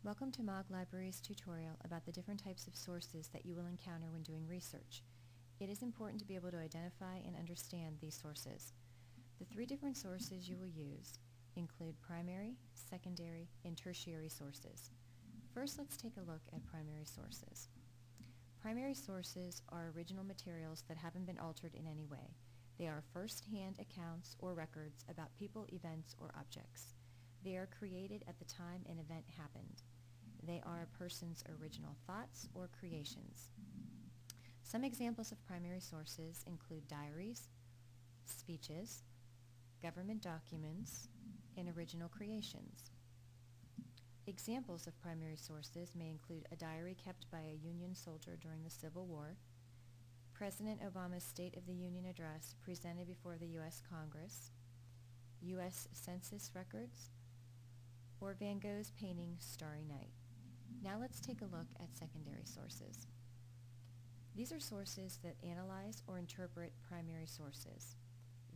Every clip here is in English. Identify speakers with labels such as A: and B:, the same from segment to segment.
A: Welcome to MOG Library's tutorial about the different types of sources that you will encounter when doing research. It is important to be able to identify and understand these sources. The three different sources you will use include primary, secondary, and tertiary sources. First, let's take a look at primary sources. Primary sources are original materials that haven't been altered in any way. They are first-hand accounts or records about people, events, or objects. They are created at the time an event happened. They are a person's original thoughts or creations. Some examples of primary sources include diaries, speeches, government documents, and original creations. Examples of primary sources may include a diary kept by a Union soldier during the Civil War, President Obama's State of the Union address presented before the U.S. Congress, U.S. Census records, or Van Gogh's painting Starry Night. Now let's take a look at secondary sources. These are sources that analyze or interpret primary sources.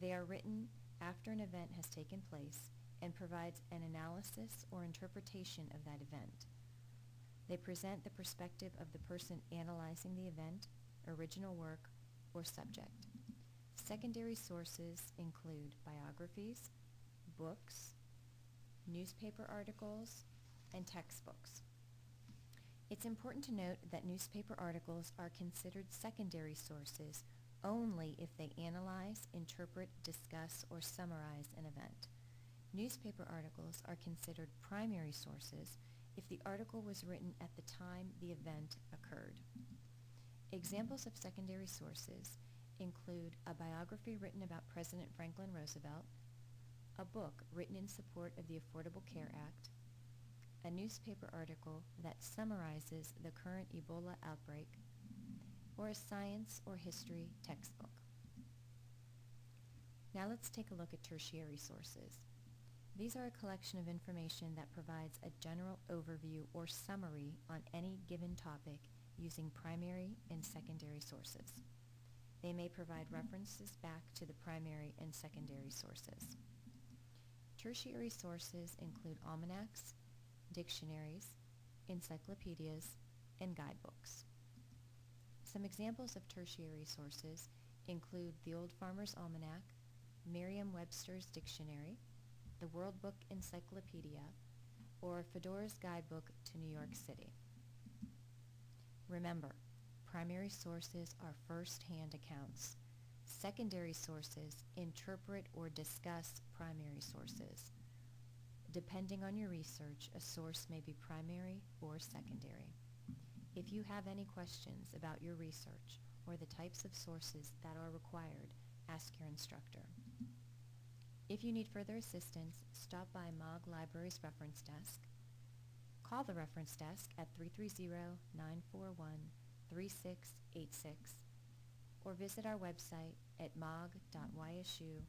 A: They are written after an event has taken place and provides an analysis or interpretation of that event. They present the perspective of the person analyzing the event, original work, or subject. Secondary sources include biographies, books, newspaper articles, and textbooks. It's important to note that newspaper articles are considered secondary sources only if they analyze, interpret, discuss, or summarize an event. Newspaper articles are considered primary sources if the article was written at the time the event occurred. Examples of secondary sources include a biography written about President Franklin Roosevelt, a book written in support of the Affordable Care Act, a newspaper article that summarizes the current Ebola outbreak, or a science or history textbook. Now let's take a look at tertiary sources. These are a collection of information that provides a general overview or summary on any given topic using primary and secondary sources. They may provide references back to the primary and secondary sources. Tertiary sources include almanacs, dictionaries, encyclopedias, and guidebooks. Some examples of tertiary sources include the Old Farmer's Almanac, Merriam-Webster's Dictionary, the World Book Encyclopedia, or Fedora's Guidebook to New York City. Remember, primary sources are first-hand accounts. Secondary sources interpret or discuss primary sources. Depending on your research, a source may be primary or secondary. If you have any questions about your research or the types of sources that are required, ask your instructor. If you need further assistance, stop by MOG Library's reference desk. Call the reference desk at 330-941-3686 or visit our website at mog.ysu.edu.